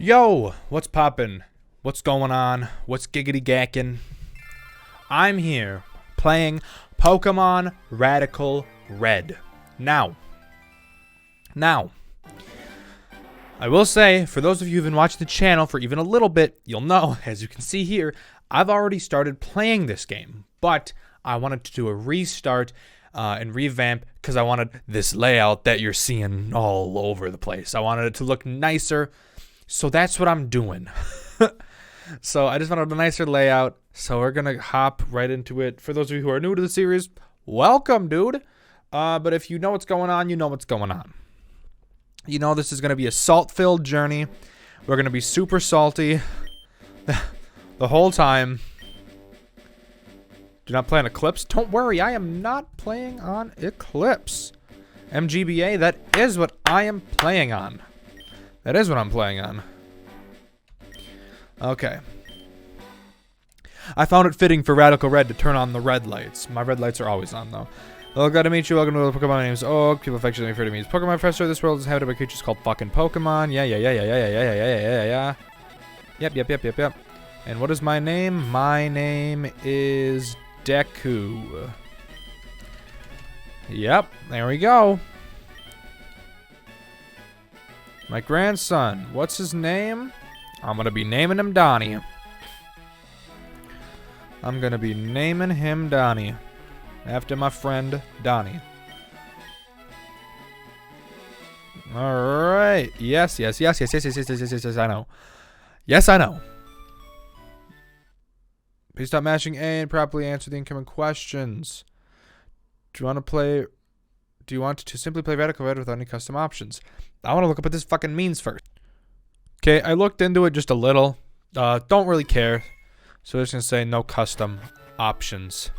Yo, what's poppin'? What's going on? What's giggity gackin'? I'm here playing Pokémon Radical Red. Now, I will say, for those of you who've been watching the channel for even a little bit, you'll know, as you can see here, I've already started playing this game. But I wanted to do a restart and revamp because I wanted this layout that you're seeing all over the place. I wanted it to look nicer. So that's what I'm doing. So I just wanted a nicer layout. So we're going to hop right into it. For those of you who are new to the series, welcome, dude. But if you know what's going on, you know what's going on. You know this is going to be a salt-filled journey. We're going to be super salty the whole time. Do not play on Eclipse. Don't worry, I am not playing on Eclipse. MGBA, that is what I am playing on. That is what I'm playing on. Okay. I found it fitting for Radical Red to turn on the red lights. My red lights are always on, though. Hello, glad to meet you. Welcome to the Pokemon. My name's Oak. People affectionately refer to me as Pokemon Professor. This world is inhabited by creatures called fucking Pokemon. Yeah. Yep. And what is my name? My name is Deku. Yep, there we go. My grandson, what's his name? I'm gonna be naming him Donnie. I'm gonna be naming him Donnie. After my friend Donnie. Alright. Yes, I know. Yes, I know. Please stop mashing A and properly answer the incoming questions. Do you want to simply play Radical Red without any custom options? I want to look up what this fucking means first. Okay, I looked into it just a little. Don't really care. So I'm just going to say no custom options.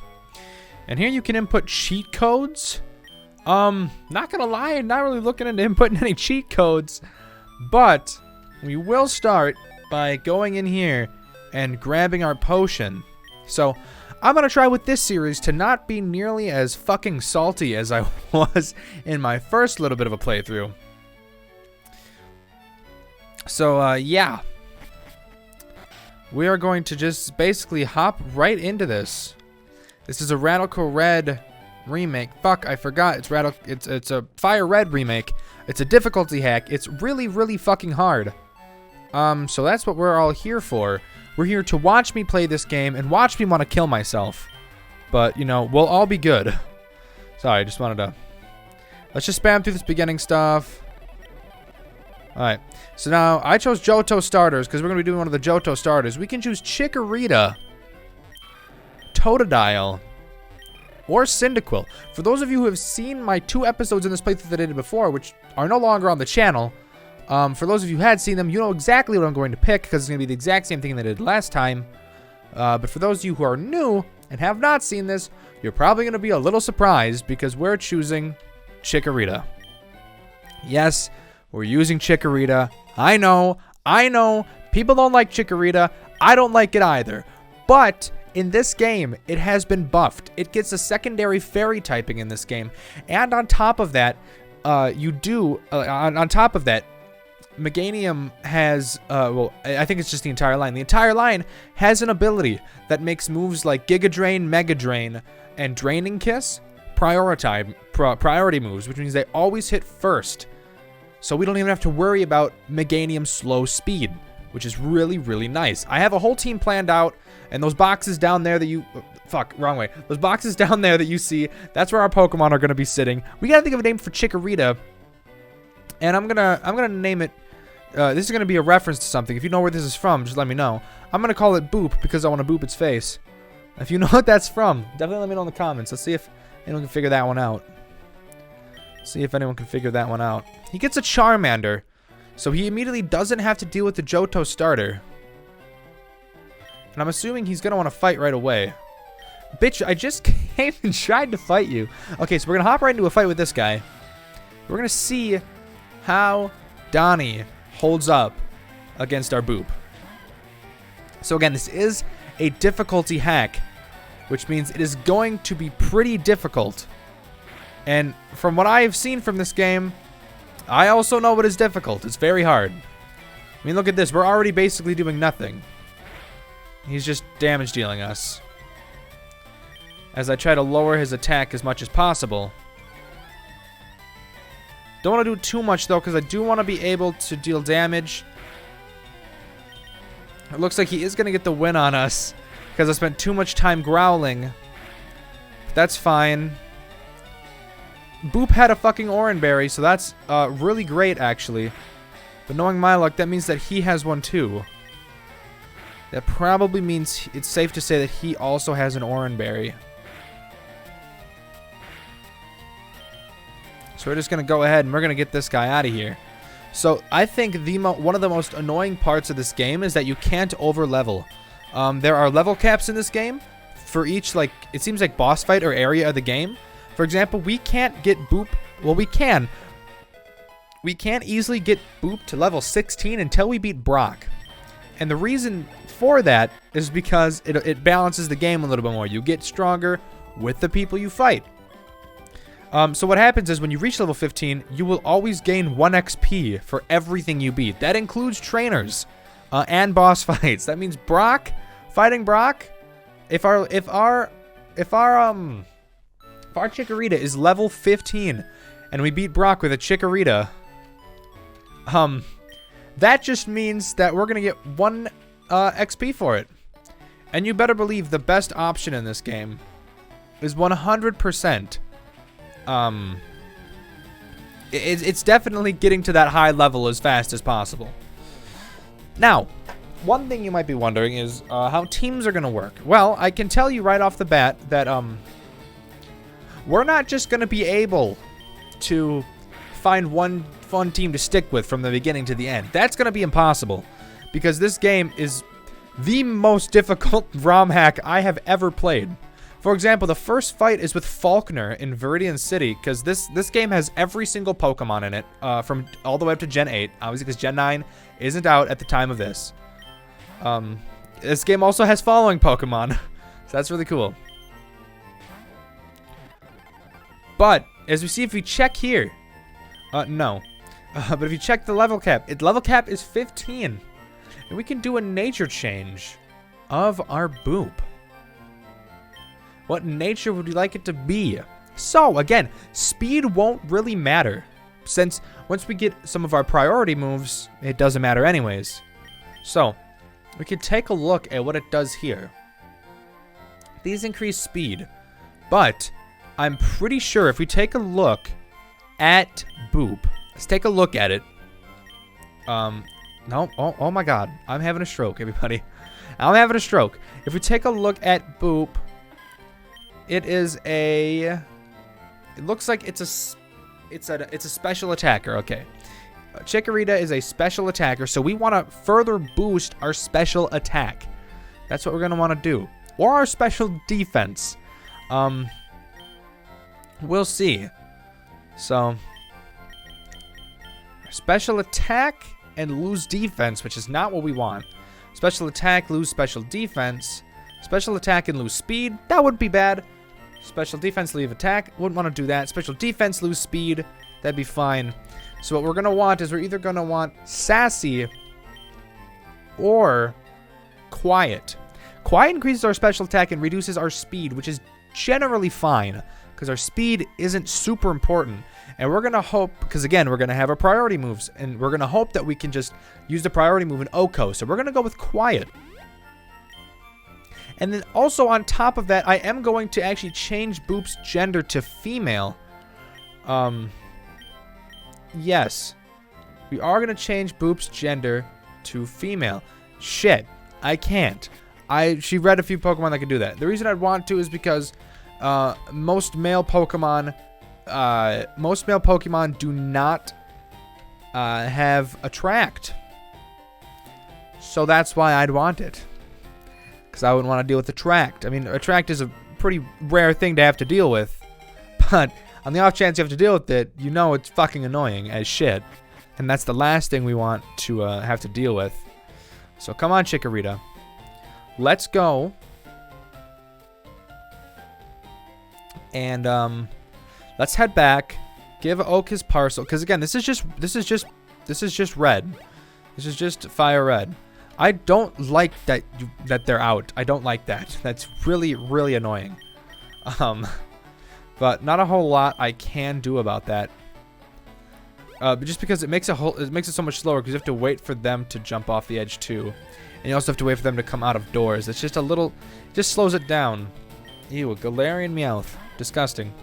And here you can input cheat codes. Not going to lie, I'm not really looking into inputting any cheat codes. But we will start by going in here and grabbing our potion. So I'm going to try with this series to not be nearly as fucking salty as I was in my first little bit of a playthrough. So, yeah. We are going to just basically hop right into this. This is a Radical Red remake. Fuck, I forgot. It's a Fire Red remake. It's a difficulty hack. It's really, really fucking hard. So that's what we're all here for. We're here to watch me play this game and watch me want to kill myself. But, you know, we'll all be good. Sorry, I just wanted to... Let's just spam through this beginning stuff. Alright. So now, I chose Johto starters because we're going to be doing one of the Johto starters. We can choose Chikorita, Totodile, or Cyndaquil. For those of you who have seen my 2 episodes in this playthrough that I did before, which are no longer on the channel... for those of you who had seen them, you know exactly what I'm going to pick because it's going to be the exact same thing that I did last time. But for those of you who are new and have not seen this, you're probably going to be a little surprised because we're choosing Chikorita. Yes, we're using Chikorita. I know. People don't like Chikorita. I don't like it either. But in this game, it has been buffed. It gets a secondary fairy typing in this game. And on top of that, on top of that, Meganium has, well, I think it's just the entire line. The entire line has an ability that makes moves like Giga Drain, Mega Drain, and Draining Kiss priority moves, which means they always hit first. So we don't even have to worry about Meganium's slow speed, which is really, really nice. I have a whole team planned out, and those boxes down there that you... Fuck, wrong way. Those boxes down there that you see, that's where our Pokemon are going to be sitting. We got to think of a name for Chikorita, and I'm gonna name it... this is going to be a reference to something. If you know where this is from, just let me know. I'm going to call it Boop because I want to boop its face. If you know what that's from, definitely let me know in the comments. Let's see if anyone can figure that one out. He gets a Charmander, so he immediately doesn't have to deal with the Johto starter. And I'm assuming he's going to want to fight right away. Bitch, I just came and tried to fight you. Okay, so we're going to hop right into a fight with this guy. We're going to see how Donnie holds up against our Boop. So again, this is a difficulty hack, which means it is going to be pretty difficult. And from what I have seen from this game, I also know what is difficult. It's very hard. I mean, look at this. We're already basically doing nothing. He's just damage dealing us. As I try to lower his attack as much as possible. Don't want to do too much, though, because I do want to be able to deal damage. It looks like he is going to get the win on us, because I spent too much time growling. But that's fine. Boop had a fucking Oranberry, so that's really great, actually. But knowing my luck, that means that he has one, too. That probably means it's safe to say that he also has an Oranberry. So we're just going to go ahead and we're going to get this guy out of here. So I think one of the most annoying parts of this game is that you can't over-level. There are level caps in this game for each, like, it seems like boss fight or area of the game. For example, we can't get Boop. Well, we can. We can't easily get Boop to level 16 until we beat Brock. And the reason for that is because it balances the game a little bit more. You get stronger with the people you fight. So what happens is when you reach level 15, you will always gain 1 XP for everything you beat. That includes trainers and boss fights. That means fighting Brock, if our Chikorita is level 15 and we beat Brock with a Chikorita, that just means that we're going to get 1 XP for it. And you better believe the best option in this game is 100%. It's definitely getting to that high level as fast as possible. Now, one thing you might be wondering is how teams are going to work. Well, I can tell you right off the bat that we're not just going to be able to find one fun team to stick with from the beginning to the end. That's going to be impossible because this game is the most difficult ROM hack I have ever played. For example, the first fight is with Faulkner in Viridian City because this game has every single Pokemon in it from all the way up to Gen 8, obviously because Gen 9 isn't out at the time of this. This game also has following Pokemon, so that's really cool. But, as we see, if we check here, no. But if you check the level cap, level cap is 15. And we can do a nature change of our Boop. What nature would you like it to be? So, again, speed won't really matter. Since once we get some of our priority moves, it doesn't matter anyways. So, we can take a look at what it does here. These increase speed. But, I'm pretty sure if we take a look at Boop. Let's take a look at it. No. Oh my god. I'm having a stroke, everybody. I'm having a stroke. If we take a look at Boop, it is a... It looks like it's a special attacker. Okay. Chikorita is a special attacker, so we want to further boost our special attack. That's what we're going to want to do. Or our special defense. We'll see. So, special attack and lose defense, which is not what we want. Special attack, lose special defense. Special attack and lose speed. That wouldn't be bad. Special defense, leave attack. Wouldn't want to do that. Special defense, lose speed. That'd be fine. So what we're going to want is we're either going to want Sassy or Quiet. Quiet increases our special attack and reduces our speed, which is generally fine because our speed isn't super important. And we're going to hope, because again, we're going to have our priority moves, and we're going to hope that we can just use the priority move in Oko. So we're going to go with Quiet. And then also on top of that, I am going to actually change Boop's gender to female. Yes. We are going to change Boop's gender to female. Shit. I can't. She read a few Pokemon that could do that. The reason I'd want to is because most male Pokemon do not have Attract. So that's why I'd want it. Because I wouldn't want to deal with Attract. I mean, Attract is a pretty rare thing to have to deal with. But on the off chance you have to deal with it, you know it's fucking annoying as shit. And that's the last thing we want to have to deal with. So come on, Chikorita. Let's go. And let's head back. Give Oak his parcel. Because again, this is just red. This is just Fire Red. I don't like that they're out. I don't like that. That's really, really annoying. But not a whole lot I can do about that. But just because it makes it so much slower, because you have to wait for them to jump off the edge too, and you also have to wait for them to come out of doors. It's just a little, just slows it down. Ew, a Galarian Meowth, disgusting,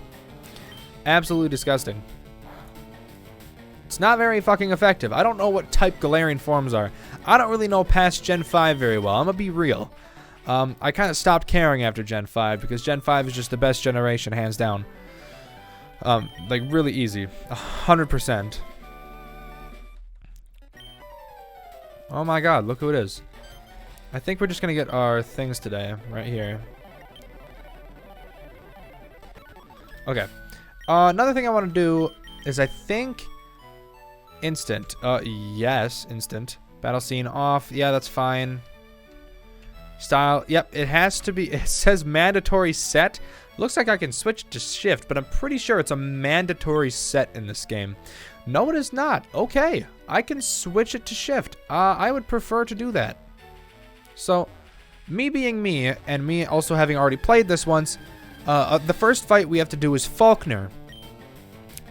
absolutely disgusting. It's not very fucking effective. I don't know what type Galarian forms are. I don't really know past Gen 5 very well. I'm gonna be real. I kind of stopped caring after Gen 5 because Gen 5 is just the best generation, hands down. Like really easy, 100%. Oh my god, look who it is. I think we're just gonna get our things today, right here. Okay. Another thing I want to do is I think instant. Yes, instant. Battle scene off. Yeah, that's fine. Style. Yep, it has to be. It says mandatory set. Looks like I can switch to shift, but I'm pretty sure it's a mandatory set in this game. No, it is not. Okay, I can switch it to shift. I would prefer to do that. So, me being me, and me also having already played this once, the first fight we have to do is Falkner.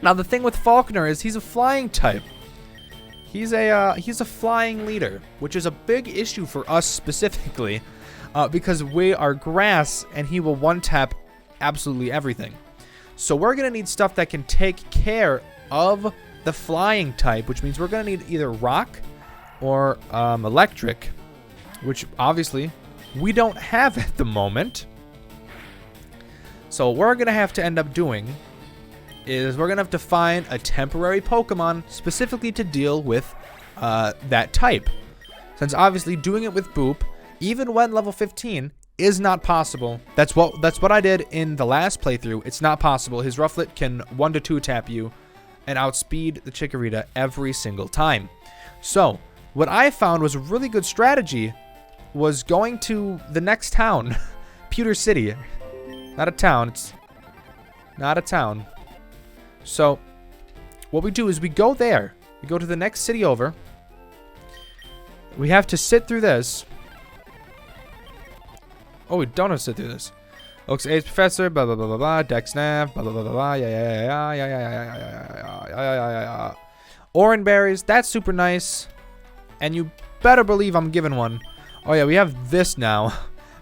Now, the thing with Falkner is he's a flying type. He's a flying leader, which is a big issue for us specifically, because we are grass and he will one-tap absolutely everything. So we're gonna need stuff that can take care of the flying type, which means we're gonna need either rock or electric, which obviously we don't have at the moment. So what we're gonna have to end up doing is we're gonna have to find a temporary Pokemon specifically to deal with that type. Since obviously doing it with Boop, even when level 15, is not possible. That's what I did in the last playthrough. It's not possible. His Rufflet can 1 to 2 tap you and outspeed the Chikorita every single time. So what I found was a really good strategy was going to the next town, Pewter City. Not a town. It's not a town. So what we do is we go there. We go to the next city over. We have to sit through this. Oh, we don't have to sit through this. Oak's Age Professor, blah, blah, blah, blah, blah. Dex Nav, blah, blah, blah, blah, blah. Yeah. Orange berries, that's super nice. And you better believe I'm giving one. Oh, yeah, we have this now.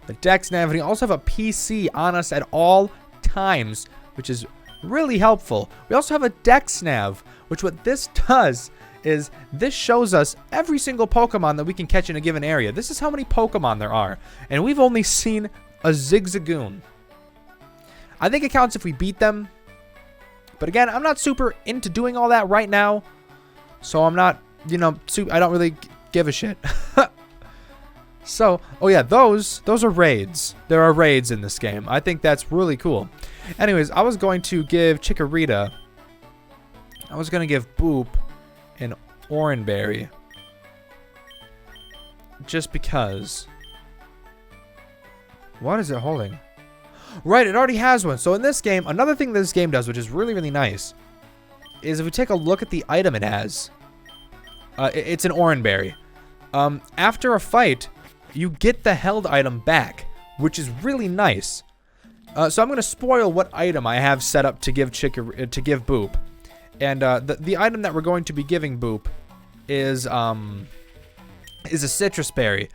The Dex Nav, and we also have a PC on us at all times, which is really helpful. We also have a Dex Nav, which what this does is this shows us every single Pokemon that we can catch in a given area. This is how many Pokemon there are, and we've only seen a Zigzagoon. I think it counts if we beat them, but again, I'm not super into doing all that right now, so I'm not, you know, I don't really give a shit. So, oh yeah, those are raids. There are raids in this game. I think that's really cool. Anyways, I was going to give Chikorita, I was going to give Boop an Orange Berry. Just because. What is it holding? Right, it already has one. So in this game, another thing this game does, which is really, really nice, is if we take a look at the item it has, it's an Orange Berry. After a fight, you get the held item back, which is really nice. So I'm going to spoil what item I have set up to give Boop. And the item that we're going to be giving Boop is a citrus berry.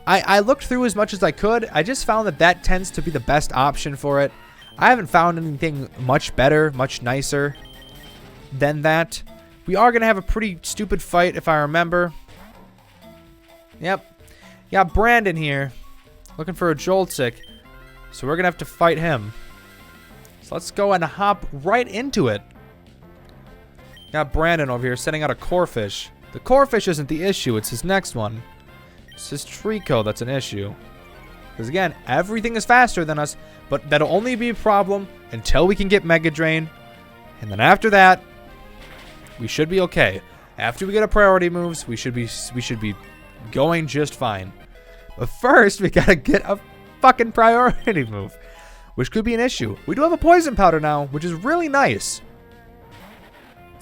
I looked through as much as I could. I just found that tends to be the best option for it. I haven't found anything much better, much nicer than that. We are going to have a pretty stupid fight, if I remember. Yep. Got Brandon here, looking for a Joltik. So we're going to have to fight him. So let's go and hop right into it. Got Brandon over here setting out a Corphish. The Corphish isn't the issue, it's his next one. It's his Trico that's an issue. Because again, everything is faster than us, but that'll only be a problem until we can get Mega Drain. And then after that, we should be okay. After we get our priority moves, we should be going just fine. But first, we gotta get a fucking priority move, which could be an issue. We do have a Poison Powder now, which is really nice.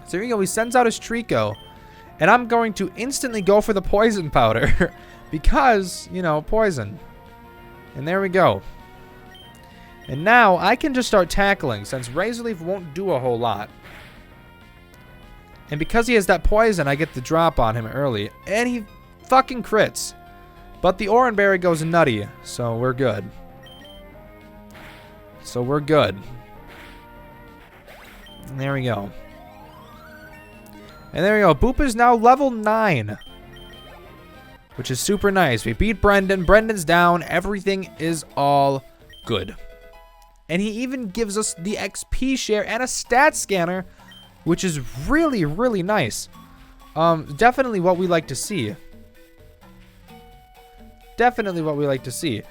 So here we go. He sends out his Trico, And I'm going to instantly go for the poison powder because, you know, poison. And there we go. And now I can just start tackling since Razor Leaf won't do a whole lot. And because he has that poison, I get the drop on him early. And he fucking crits. But the Oran Berry goes nutty, so we're good. So we're good. And there we go. And there we go. Boop is now level 9. Which is super nice. We beat Brendan. Brendan's down. Everything is all good. And he even gives us the XP share and a stat scanner, which is really, really nice. Definitely what we like to see. Definitely what we like to see.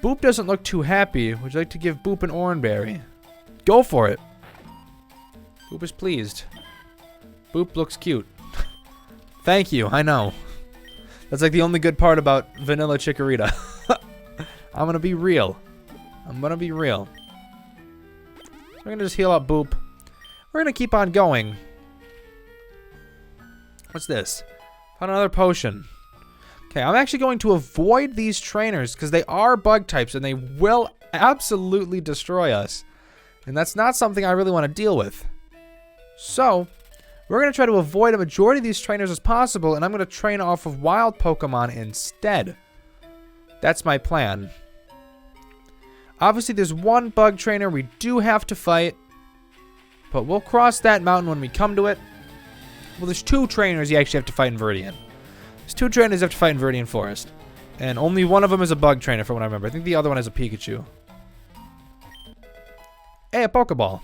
Boop doesn't look too happy. Would you like to give Boop an Oran Berry? Go for it. Boop is pleased. Boop looks cute. Thank you, I know. That's like the only good part about Vanilla Chikorita. I'm gonna be real. I'm gonna be real. We're gonna just heal up Boop. We're gonna keep on going. What's this? Found another potion. Okay, I'm actually going to avoid these trainers because they are bug types and they will absolutely destroy us. And that's not something I really want to deal with. So, we're going to try to avoid a majority of these trainers as possible, and I'm going to train off of wild Pokemon instead. That's my plan. Obviously, there's one bug trainer we do have to fight, but we'll cross that mountain when we come to it. Well, there's 2 trainers you actually have to fight in Viridian. There's 2 trainers you have to fight in Viridian Forest. And only one of them is a bug trainer, from what I remember. I think the other one is a Pikachu. Hey, a Pokeball.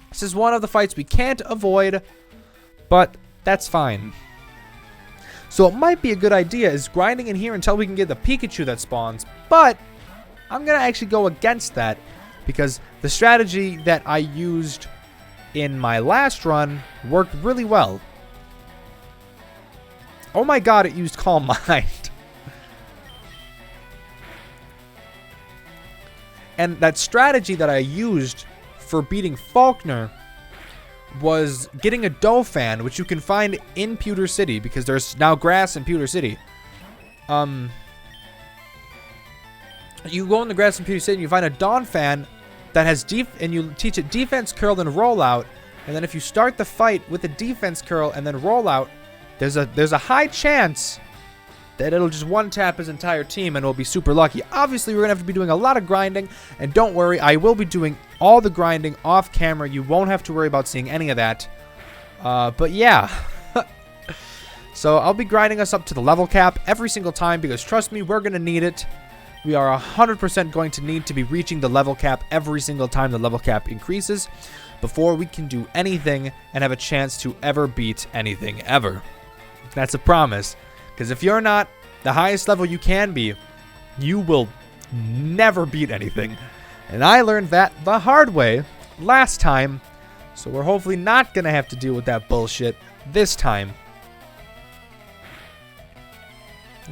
This is one of the fights we can't avoid, but that's fine. So it might be a good idea is grinding in here until we can get the Pikachu that spawns, but I'm going to actually go against that because the strategy that I used in my last run worked really well. Oh my god, it used Calm Mind. And that strategy that I used for beating Faulkner was getting a Dauphin, which you can find in Pewter City because there's now grass in Pewter City. You go in the grass in Pewter City and you find a Dauphin that has and you teach it defense curl and rollout, and then if you start the fight with a defense curl and then rollout, there's a high chance that it'll just one-tap his entire team and we'll be super lucky. Obviously, we're going to have to be doing a lot of grinding, and don't worry, I will be doing all the grinding off camera. You won't have to worry about seeing any of that. But yeah. So I'll be grinding us up to the level cap every single time because trust me, we're going to need it. We are 100% going to need to be reaching the level cap every single time the level cap increases before we can do anything and have a chance to ever beat anything ever. That's a promise. Because if you're not the highest level you can be, you will never beat anything. And I learned that the hard way last time. So we're hopefully not going to have to deal with that bullshit this time.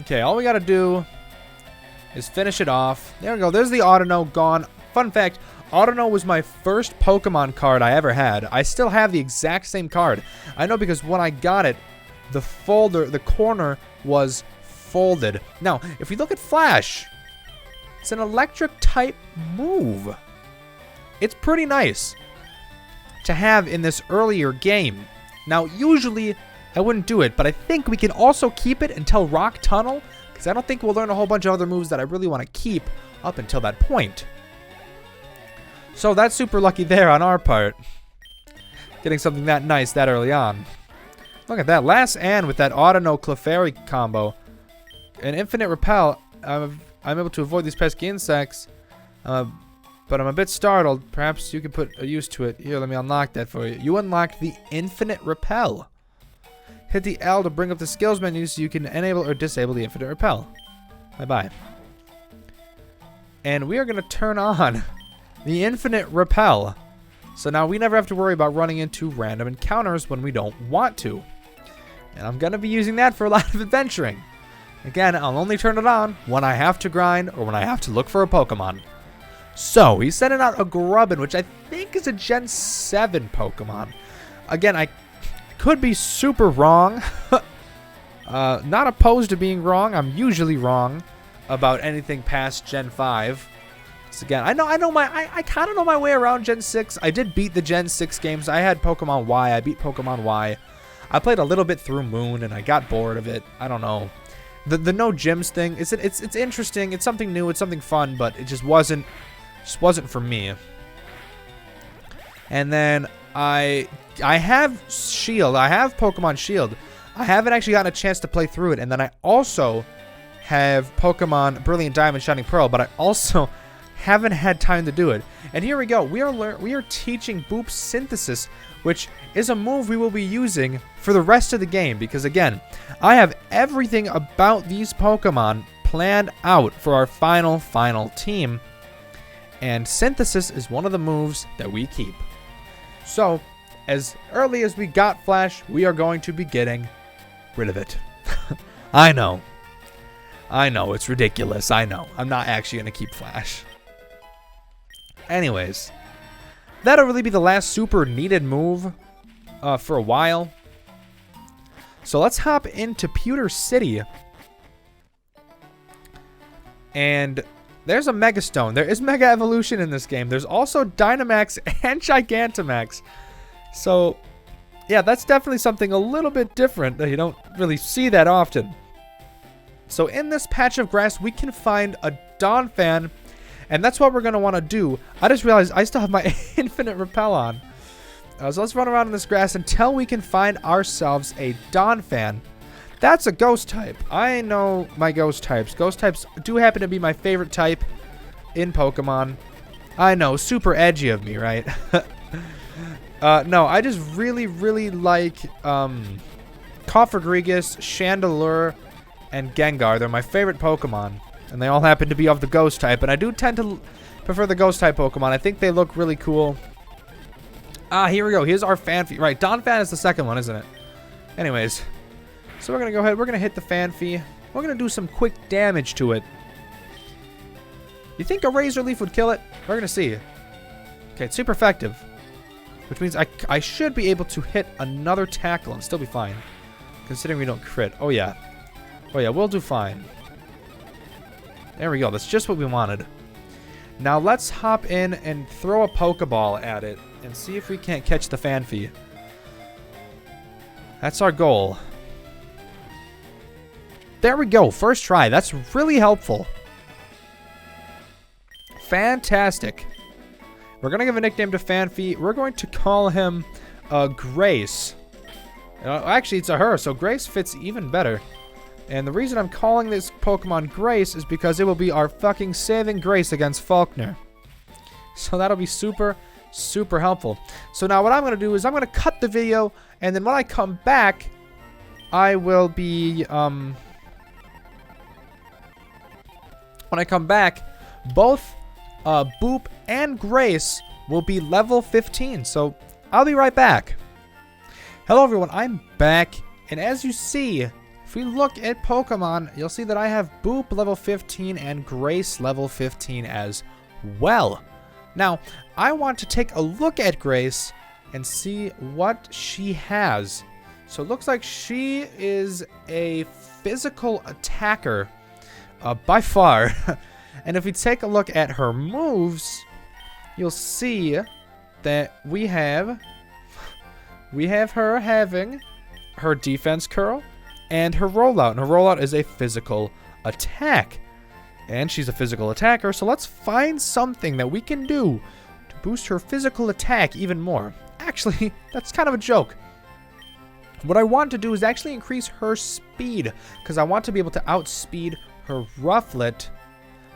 Okay, all we got to do is finish it off. There we go. There's the Audino gone. Fun fact, Audino was my first Pokemon card I ever had. I still have the exact same card. I know because when I got it, the corner was folded. Now, if we look at Flash, it's an electric type move. It's pretty nice to have in this earlier game. Now, usually I wouldn't do it, but I think we can also keep it until Rock Tunnel, because I don't think we'll learn a whole bunch of other moves that I really want to keep up until that point. So that's super lucky there on our part. Getting something that nice that early on. Look at that. Last and with that Audino Clefairy combo. An Infinite Repel. I'm able to avoid these pesky insects. But I'm a bit startled. Perhaps you could put a use to it. Here, let me unlock that for you. You unlocked the Infinite Repel. Hit the L to bring up the skills menu so you can enable or disable the Infinite Repel. Bye-bye. And we are going to turn on the Infinite Repel. So now we never have to worry about running into random encounters when we don't want to. And I'm going to be using that for a lot of adventuring. Again, I'll only turn it on when I have to grind or when I have to look for a Pokemon. So, he's sending out a Grubbin, which I think is a Gen 7 Pokemon. Again, I could be super wrong. Not opposed to being wrong. I'm usually wrong about anything past Gen 5. So again, I kind of know my way around Gen 6. I did beat the Gen 6 games. I had Pokemon Y. I beat Pokemon Y. I played a little bit through Moon, and I got bored of it. I don't know. The no gyms thing, it's interesting. It's something new. It's something fun, but it just wasn't for me. And then I have Shield. I have Pokemon Shield. I haven't actually gotten a chance to play through it. And then I also have Pokemon Brilliant Diamond, Shining Pearl, but I also haven't had time to do it. And here we go. We are teaching Boop Synthesis, which is a move we will be using for the rest of the game. Because again, I have everything about these Pokemon planned out for our final team. And Synthesis is one of the moves that we keep. So, as early as we got Flash, we are going to be getting rid of it. I know, it's ridiculous. I know. I'm not actually going to keep Flash. Anyways, that'll really be the last super needed move for a while. So let's hop into Pewter City. And there's a Mega Stone. There is Mega Evolution in this game. There's also Dynamax and Gigantamax. So, yeah, that's definitely something a little bit different that you don't really see that often. So in this patch of grass, we can find a Donphan. And that's what we're going to want to do. I just realized I still have my Infinite Repel on. So let's run around in this grass until we can find ourselves a Donphan. That's a ghost type. I know my ghost types. Ghost types do happen to be my favorite type in Pokemon. I know, super edgy of me, right? No, I just really like Cofagrigus, Chandelure, and Gengar. They're my favorite Pokemon. And they all happen to be of the ghost type. And I do tend to prefer the ghost type Pokemon. I think they look really cool. Here we go. Here's our Fanfy. Right, Donphan is the second one, isn't it? Anyways. So we're going to go ahead. We're going to hit the Fanfy. We're going to do some quick damage to it. You think a Razor Leaf would kill it? We're going to see. Okay, it's super effective. Which means I should be able to hit another tackle and still be fine. Considering we don't crit. Oh, yeah. Oh, yeah, we'll do fine. There we go. That's just what we wanted. Now let's hop in and throw a Pokeball at it and see if we can't catch the Fanfy. That's our goal. There we go. First try. That's really helpful. Fantastic. We're going to give a nickname to Fanfy. We're going to call him Grace. Actually, it's a her, so Grace fits even better. And the reason I'm calling this Pokemon Grace is because it will be our fucking saving grace against Faulkner. So that'll be super helpful. So now what I'm going to do is I'm going to cut the video, and then when I come back, I will be, when I come back, both Boop and Grace will be level 15. So I'll be right back. Hello everyone, I'm back, and as you see, if we look at Pokemon, you'll see that I have Boop level 15 and Grace level 15 as well. Now, I want to take a look at Grace and see what she has. So it looks like she is a physical attacker by far. And if we take a look at her moves, you'll see that we have her having her defense curl and her rollout. And her rollout is a physical attack. And she's a physical attacker, so let's find something that we can do to boost her physical attack even more. Actually, that's kind of a joke. What I want to do is actually increase her speed, because I want to be able to outspeed her Rufflet.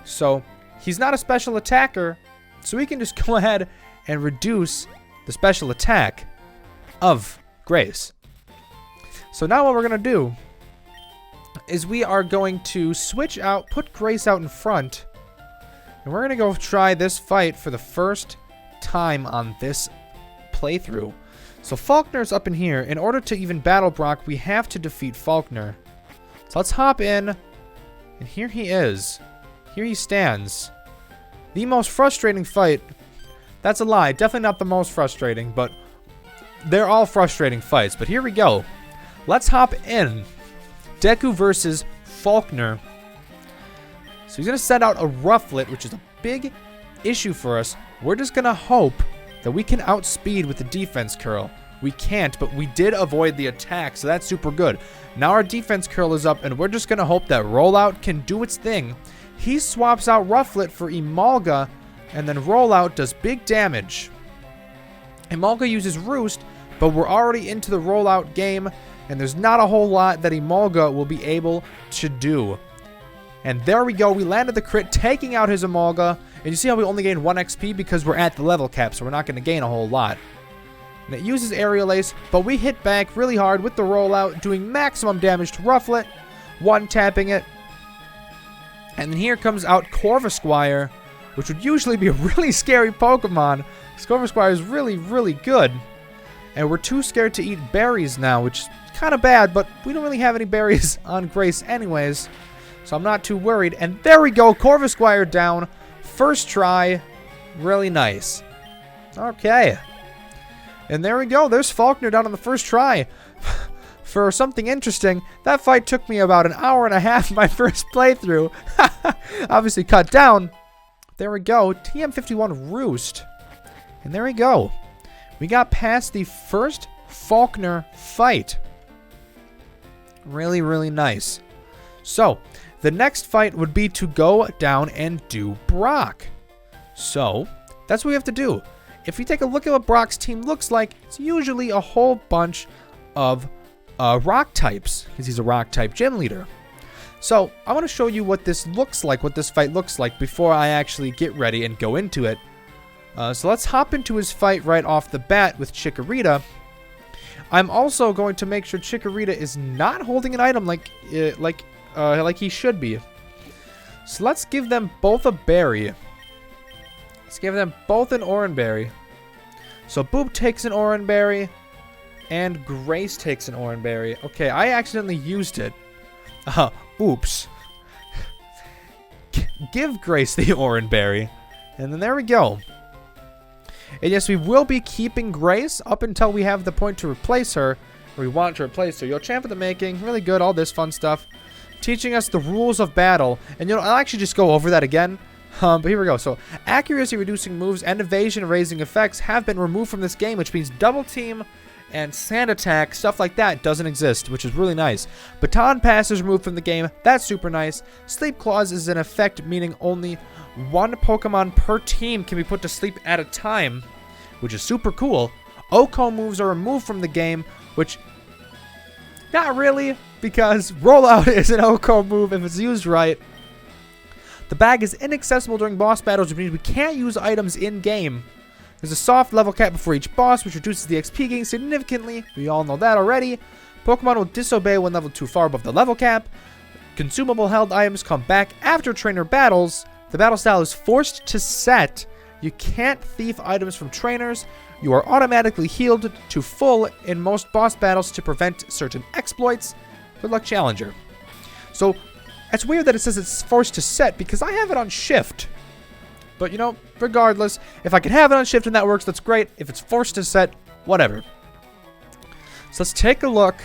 So, he's not a special attacker, so we can just go ahead and reduce the special attack of Grace. So now what we're going to do is we are going to switch out, put Grace out in front, and we're going to go try this fight for the first time on this playthrough. So Faulkner's up in here. In order to even battle Brock, we have to defeat Faulkner. So let's hop in, and here he is. Here he stands. The most frustrating fight. That's a lie. Definitely not the most frustrating, but they're all frustrating fights, but here we go. Let's hop in. Deku versus Faulkner. So he's going to send out a Rufflet, which is a big issue for us. We're just going to hope that we can outspeed with the defense curl. We can't, but we did avoid the attack, so that's super good. Now our defense curl is up, and we're just going to hope that Rollout can do its thing. He swaps out Rufflet for Emolga, and then Rollout does big damage. Emolga uses Roost, but we're already into the Rollout game, and there's not a whole lot that Emolga will be able to do. And there we go. We landed the crit, taking out his Emolga. And you see how we only gained 1 XP because we're at the level cap, so we're not going to gain a whole lot. And it uses Aerial Ace, but we hit back really hard with the Rollout, doing maximum damage to Rufflet, one-tapping it. And then here comes out Corvisquire, which would usually be a really scary Pokemon. Corvisquire is really, really good. And we're too scared to eat berries now, which is kind of bad, but we don't really have any berries on Grace anyways. So I'm not too worried. And there we go. Corvisquire down. First try. Really nice. Okay. And there we go. There's Faulkner down on the first try. For something interesting, that fight took me about an hour and a half my first playthrough. Obviously cut down. There we go. TM51 Roost. And there we go. We got past the first Faulkner fight. Really, really nice. So, the next fight would be to go down and do Brock. So, that's what we have to do. If you take a look at what Brock's team looks like, it's usually a whole bunch of rock types, because he's a rock type gym leader. So, I want to show you what this looks like, what this fight looks like, before I actually get ready and go into it. So let's hop into his fight right off the bat with Chikorita. I'm also going to make sure Chikorita is not holding an item like he should be. So let's give them both a berry. Let's give them both an Oran Berry. So Boop takes an Oran Berry, and Grace takes an Oran Berry. Okay, I accidentally used it. Oops. Give Grace the Oran Berry. And then there we go. And yes, we will be keeping Grace up until we have the point to replace her. Or we want to replace her. Yo, Champ of the Making. Really good. All this fun stuff. Teaching us the rules of battle. And you know, I'll actually just go over that again. But here we go. So, accuracy reducing moves and evasion raising effects have been removed from this game, which means double team and sand attack, stuff like that, doesn't exist, which is really nice. Baton Pass is removed from the game. That's super nice. Sleep Clause is in effect, meaning only one Pokemon per team can be put to sleep at a time, which is super cool. OHKO moves are removed from the game, which, not really, because Rollout is an OHKO move if it's used right. The bag is inaccessible during boss battles, which means we can't use items in-game. There's a soft level cap before each boss, which reduces the XP gain significantly. We all know that already. Pokemon will disobey when leveled too far above the level cap. Consumable held items come back after trainer battles. The battle style is forced to set. You can't thief items from trainers. You are automatically healed to full in most boss battles to prevent certain exploits. Good luck, Challenger. So, it's weird that it says it's forced to set because I have it on shift. But, you know, regardless, if I can have it on shift and that works, that's great. If it's forced to set, whatever. So let's take a look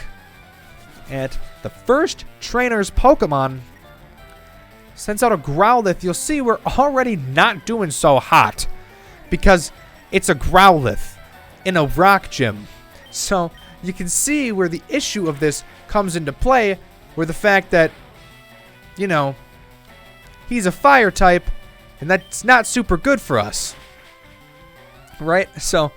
at the first trainer's Pokemon. Sends out a Growlithe. You'll see we're already not doing so hot because it's a Growlithe in a rock gym. So you can see where the issue of this comes into play, where the fact that, you know, he's a fire type, and that's not super good for us. Right? So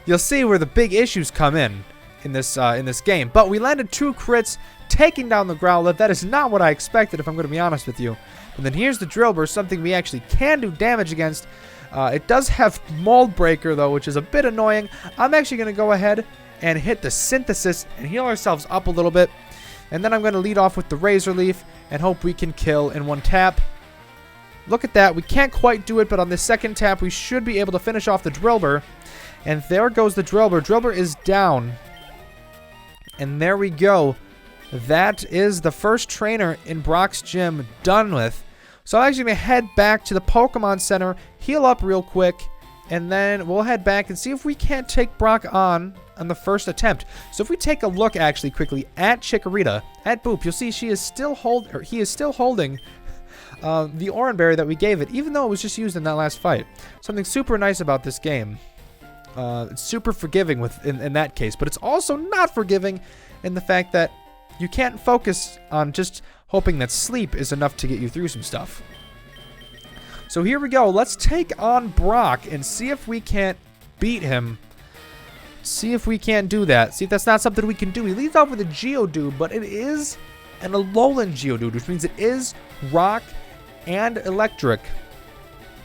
you'll see where the big issues come in this game. But we landed 2 crits, taking down the Growlithe. That is not what I expected, if I'm going to be honest with you. And then here's the Drill Burst, something we actually can do damage against. It does have Mold Breaker, though, which is a bit annoying. I'm actually going to go ahead and hit the Synthesis and heal ourselves up a little bit. And then I'm going to lead off with the Razor Leaf and hope we can kill in 1 tap. Look at that. We can't quite do it, but on the second tap, we should be able to finish off the Drillbur. And there goes the Drillbur. Drillbur is down. And there we go. That is the first trainer in Brock's gym done with. So I'm actually going to head back to the Pokemon Center, heal up real quick, and then we'll head back and see if we can't take Brock on on the first attempt. So if we take a look actually quickly at Chikorita, at Boop, you'll see he is still holding the Oran Berry that we gave it, even though it was just used in that last fight. Something super nice about this game. It's super forgiving in that case, but it's also not forgiving in the fact that you can't focus on just hoping that sleep is enough to get you through some stuff. So here we go. Let's take on Brock and see if we can't beat him. See if we can't do that. See if that's not something we can do. He leads off with a Geodude, but it is an Alolan Geodude, which means it is Rock and Electric.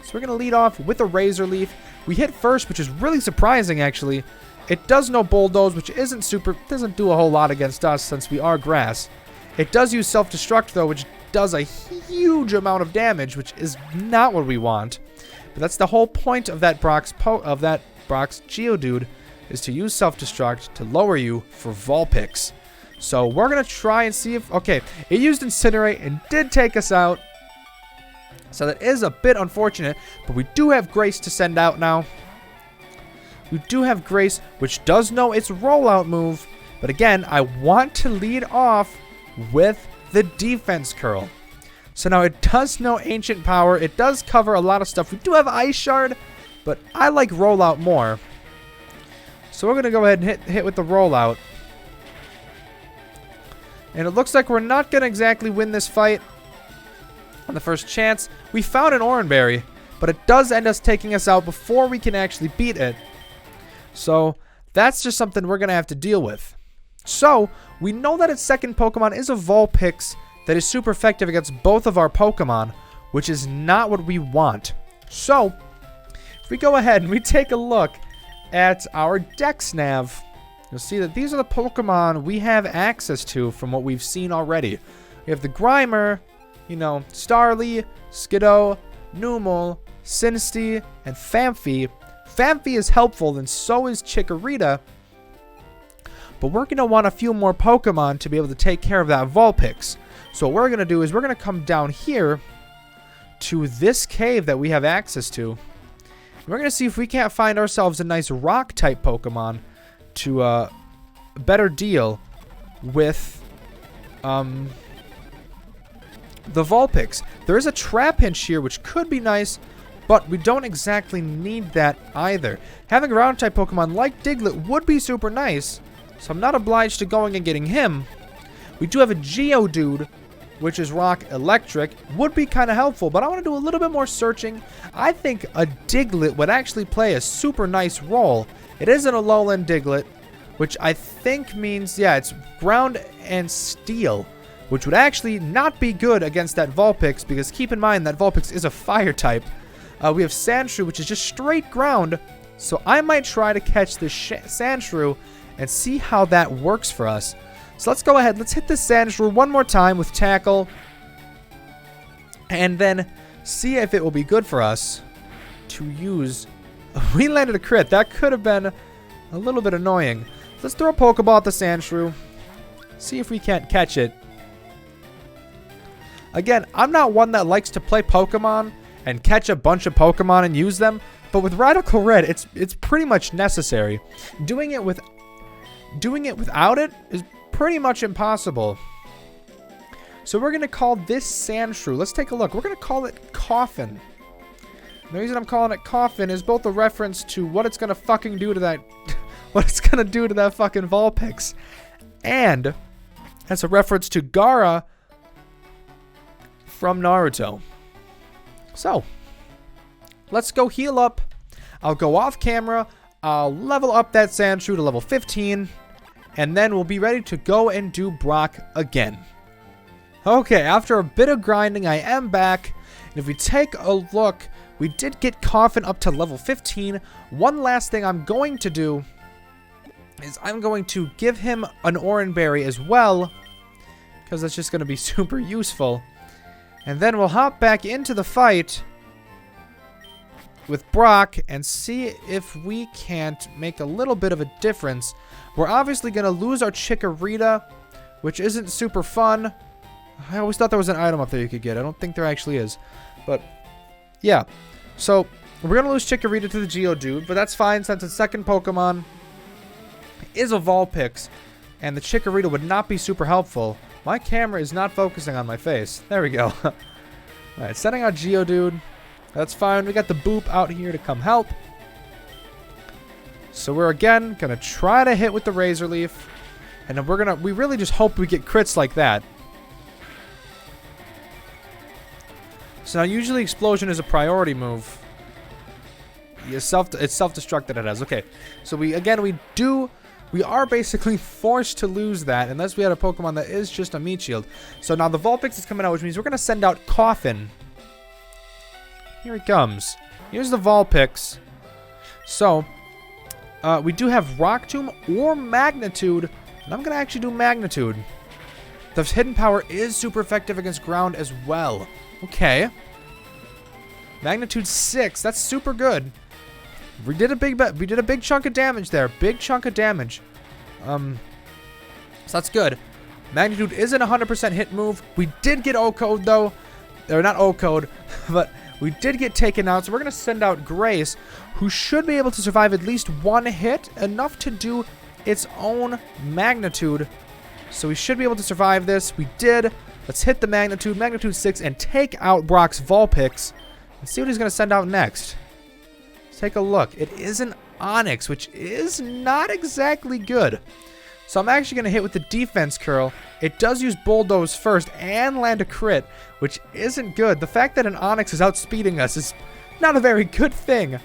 So we're going to lead off with a Razor Leaf. We hit first, which is really surprising, actually. It does no Bulldoze, which doesn't do a whole lot against us since we are grass. It does use Self-Destruct, though, which does a huge amount of damage, which is not what we want. But that's the whole point of that Brock's Geodude, is to use Self-Destruct to lower you for Vulpix. So we're going to try and see if... Okay, it used Incinerate and did take us out. So that is a bit unfortunate, but we do have Grace to send out now. We do have Grace, which does know its rollout move. But again, I want to lead off with the Defense Curl. So now it does know Ancient Power. It does cover a lot of stuff. We do have Ice Shard, but I like Rollout more. So we're going to go ahead and hit with the Rollout. And it looks like we're not going to exactly win this fight on the first chance. We found an Oran Berry, but it does end us taking us out before we can actually beat it. So that's just something we're going to have to deal with. So we know that its second Pokemon is a Vulpix that is super effective against both of our Pokemon, which is not what we want. So if we go ahead and we take a look at our Dex Nav, you'll see that these are the Pokemon we have access to from what we've seen already. We have the Grimer, you know, Starly, Skiddo, Numel, Sinistea, and Phanpy. Phanpy is helpful, and so is Chikorita. But we're going to want a few more Pokemon to be able to take care of that Vulpix. So what we're going to do is we're going to come down here to this cave that we have access to. We're going to see if we can't find ourselves a nice Rock-type Pokemon to better deal with the Vulpix. There is a Trapinch here, which could be nice, but we don't exactly need that either. Having a Ground-type Pokemon like Diglett would be super nice, so I'm not obliged to going and getting him. We do have a Geodude, which is Rock Electric. Would be kind of helpful, but I want to do a little bit more searching. I think a Diglett would actually play a super nice role. It is an Alolan Diglett, which I think means, yeah, it's Ground and Steel, which would actually not be good against that Vulpix, because keep in mind that Vulpix is a Fire type. We have Sandshrew, which is just straight ground, so I might try to catch this Sandshrew and see how that works for us. So let's go ahead. Let's hit this Sandshrew one more time with Tackle, and then see if it will be good for us to use. We landed a crit. That could have been a little bit annoying. Let's throw a Pokeball at the Sandshrew. See if we can't catch it. Again, I'm not one that likes to play Pokemon and catch a bunch of Pokemon and use them, but with Radical Red, it's pretty much necessary. Doing it without it is pretty much impossible. So we're going to call this Sandshrew. Let's take a look. We're going to call it Coffin. The reason I'm calling it Coffin is both a reference to what it's going to fucking do to that what it's going to do to that fucking Vulpix, and as a reference to Gaara from Naruto. So, let's go heal up. I'll go off camera. I'll level up that Sandshrew to level 15. And then we'll be ready to go and do Brock again. Okay, after a bit of grinding, I am back. And if we take a look, we did get Coffin up to level 15. One last thing I'm going to do is I'm going to give him an Oran Berry as well, because that's just going to be super useful. And then we'll hop back into the fight with Brock and see if we can't make a little bit of a difference. We're obviously going to lose our Chikorita, which isn't super fun. I always thought there was an item up there you could get. I don't think there actually is. But, yeah. So, we're going to lose Chikorita to the Geodude, but that's fine since its second Pokemon is a Vulpix, and the Chikorita would not be super helpful. My camera is not focusing on my face. There we go. Alright, sending out Geodude. That's fine. We got the Boop out here to come help. So we're again gonna try to hit with the Razor Leaf. And then we really just hope we get crits like that. So now usually Explosion is a priority move. It's self-destruct that it has. Okay. So we are basically forced to lose that unless we had a Pokemon that is just a Meat Shield. So now the Vulpix is coming out, which means we're gonna send out Coffin. Here he comes. Here's the Vulpix. So we do have Rock Tomb or Magnitude, and I'm gonna actually do Magnitude. The hidden power is super effective against ground as well. Okay. Magnitude 6. That's super good. We did a big chunk of damage there. Big chunk of damage. So that's good. Magnitude isn't a 100% hit move. We did get O-Code though. Or not O-Code, but we did get taken out. So we're going to send out Grace, who should be able to survive at least one hit. Enough to do its own Magnitude. So we should be able to survive this. We did. Let's hit the Magnitude. Magnitude 6 and take out Brock's Vulpix. Let's see what he's going to send out next. Let's take a look. It is an Onix, which is not exactly good. So I'm actually going to hit with the Defense Curl. It does use Bulldoze first and land a crit, which isn't good. The fact that an Onix is outspeeding us is not a very good thing.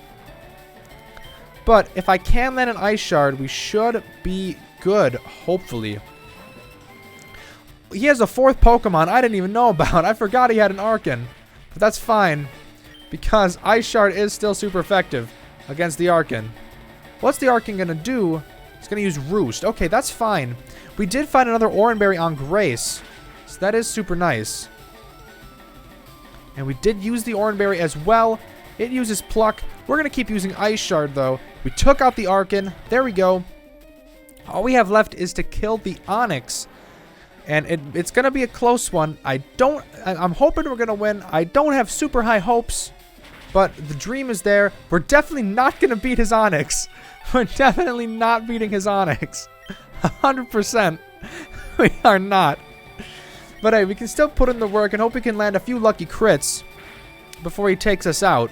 But if I can land an Ice Shard, we should be good, hopefully. He has a 4th Pokemon I didn't even know about. I forgot he had an Arcan. But that's fine, because Ice Shard is still super effective against the Arcan. What's the Arcan going to do? It's going to use Roost. Okay, that's fine. We did find another Oranberry on Grace, so that is super nice. And we did use the Oranberry as well. It uses Pluck. We're going to keep using Ice Shard, though. We took out the Arcan. There we go. All we have left is to kill the Onix. And it's going to be a close one. I'm hoping we're going to win. I don't have super high hopes, but the dream is there. We're definitely not going to beat his Onix. We're definitely not beating his Onix. 100%. We are not. But hey, we can still put in the work and hope we can land a few lucky crits before he takes us out.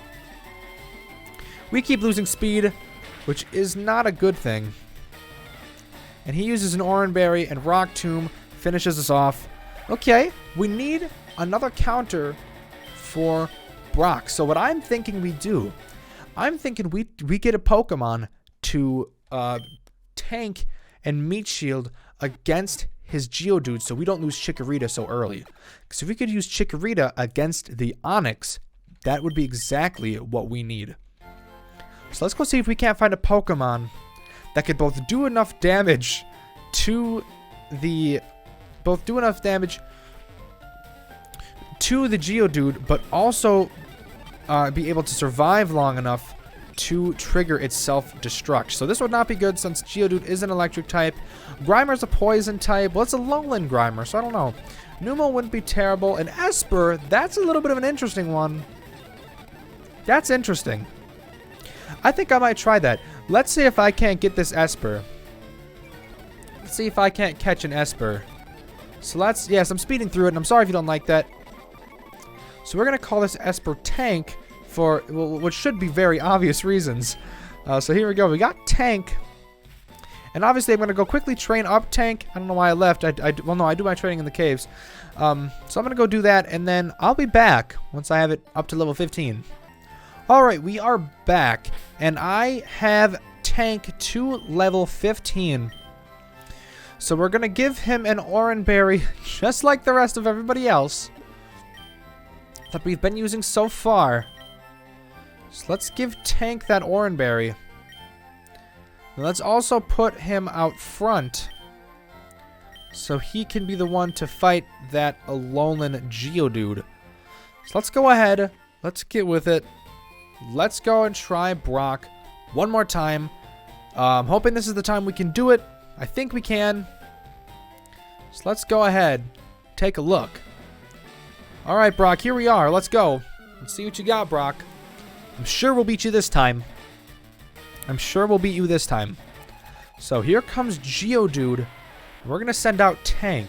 We keep losing speed, which is not a good thing. And he uses an Oranberry and Rock Tomb. Finishes us off. Okay, we need another counter for Brock. So what I'm thinking we do, I'm thinking we get a Pokemon to tank and Meat Shield against his Geodude so we don't lose Chikorita so early. Because if we could use Chikorita against the Onix, that would be exactly what we need. So let's go see if we can't find a Pokemon that could both do enough damage to the Geodude, but also be able to survive long enough to trigger its self-destruct. So this would not be good since Geodude is an electric type. Grimer's a poison type. Well, it's a lowland Grimer, so I don't know. Numel wouldn't be terrible. And Esper, that's a little bit of an interesting one. That's interesting. I think I might try that. Let's see if I can't get this Esper. Let's see if I can't catch an Esper. So yes, I'm speeding through it, and I'm sorry if you don't like that. So we're going to call this Esper Tank for, well, what should be very obvious reasons. So here we go. We got Tank. And obviously I'm going to go quickly train up Tank. I don't know why I left. Well, no, I do my training in the caves. So I'm going to go do that, and then I'll be back once I have it up to level 15. Alright, we are back. And I have Tank to level 15. So we're going to give him an Oranberry, just like the rest of everybody else that we've been using so far. So let's give Tank that Oranberry. And let's also put him out front so he can be the one to fight that Alolan Geodude. So let's go ahead. Let's get with it. Let's go and try Brock one more time. I'm hoping this is the time we can do it. I think we can. So let's go ahead. Take a look. Alright, Brock, here we are. Let's go. Let's see what you got, Brock. I'm sure we'll beat you this time. I'm sure we'll beat you this time. So here comes Geodude. We're going to send out Tank.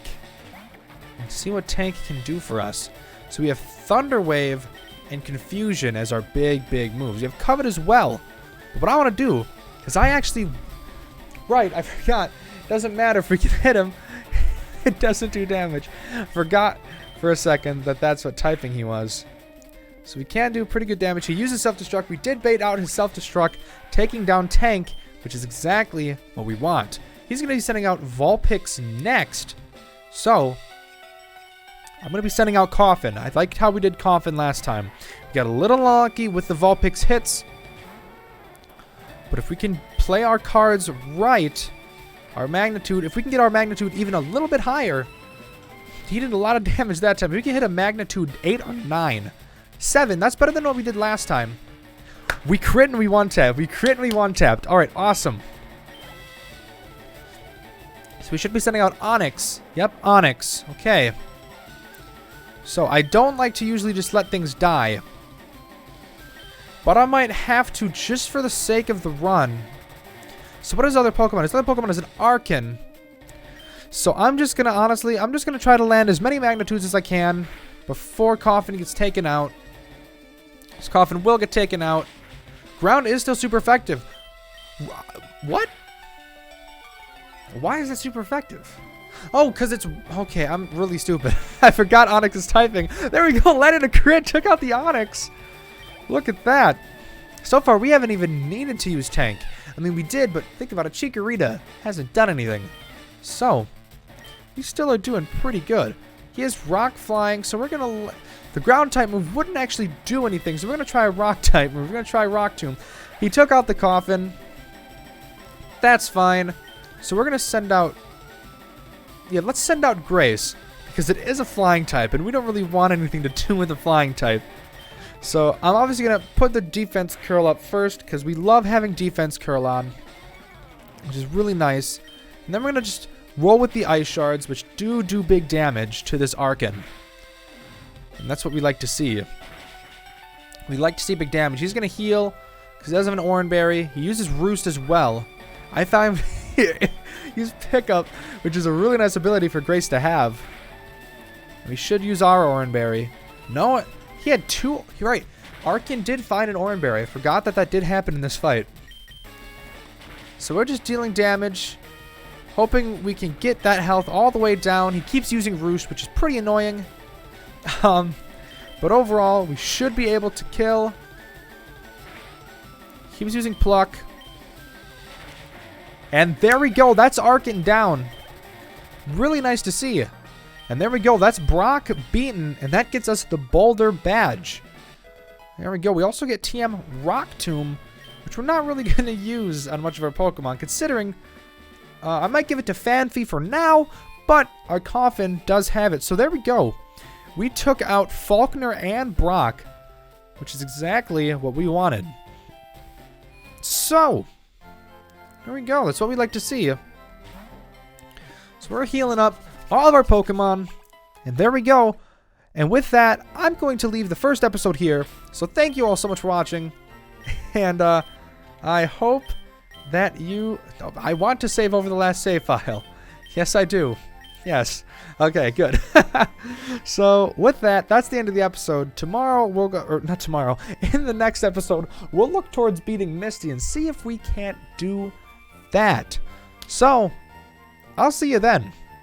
And see what Tank can do for us. So we have Thunder Wave and Confusion as our big moves. We have Covet as well. But what I want to do is I actually... Right, I forgot. Doesn't matter if we can hit him. It doesn't do damage. Forgot for a second that that's what typing he was. So we can do pretty good damage. He uses Self-Destruct. We did bait out his Self-Destruct, taking down Tank, which is exactly what we want. He's going to be sending out Vulpix next. So, I'm going to be sending out Coffin. I liked how we did Coffin last time. We got a little lucky with the Vulpix hits. But if we can play our cards right, our magnitude, if we can get our magnitude even a little bit higher, he did a lot of damage that time. If we can hit a magnitude 8 or 9, 7, that's better than what we did last time. We crit and we one-tap. We crit and we one-tapped. Alright, awesome. So we should be sending out Onyx. Yep, Onyx. Okay. So I don't like to usually just let things die. But I might have to just for the sake of the run. So what is other Pokemon? His other Pokemon is an Arcan. So I'm just going to, honestly, I'm just going to try to land as many magnitudes as I can before Coffin gets taken out. This Coffin will get taken out. Ground is still super effective. What? Why is that super effective? Oh, because it's... Okay, I'm really stupid. I forgot Onyx is typing. There we go. Landed a crit. Took out the Onyx. Look at that. So far, we haven't even needed to use Tank. I mean, we did, but think about it. Chikorita hasn't done anything. So, we still are doing pretty good. He has Rock Flying, so we're going to... The ground type move wouldn't actually do anything, so we're going to try a rock type move. We're going to try Rock Tomb. He took out the Coffin. That's fine. So we're going to send out... Yeah, let's send out Grace, because it is a flying type, and we don't really want anything to do with a flying type. So I'm obviously going to put the defense curl up first, because we love having defense curl on, which is really nice. And then we're going to just roll with the Ice Shards, which do big damage to this Arcan. And that's what we like to see. We like to see big damage. He's going to heal, because he does have an Oran Berry. He uses Roost as well. I found use Pickup, which is a really nice ability for Grace to have. We should use our Oran Berry. No, he had two. You're right. Arcan did find an Oran Berry. I forgot that did happen in this fight. So we're just dealing damage, hoping we can get that health all the way down. He keeps using Roost, which is pretty annoying. But overall, we should be able to kill. He was using Pluck. And there we go. That's Arcan down. Really nice to see. And there we go. That's Brock beaten. And that gets us the Boulder Badge. There we go. We also get TM Rock Tomb, which we're not really going to use on much of our Pokemon, considering I might give it to Fanfi for now, but our Coffin does have it. So there we go. We took out Falkner and Brock, which is exactly what we wanted. So... there we go. That's what we like to see. So we're healing up all of our Pokemon. And there we go. And with that, I'm going to leave the first episode here. So thank you all so much for watching. And I hope that you... I want to save over the last save file. Yes, I do. Yes. Okay, good. So with that, that's the end of the episode. Tomorrow we'll go... or not tomorrow. In the next episode, we'll look towards beating Misty and see if we can't do... that. So, I'll see you then.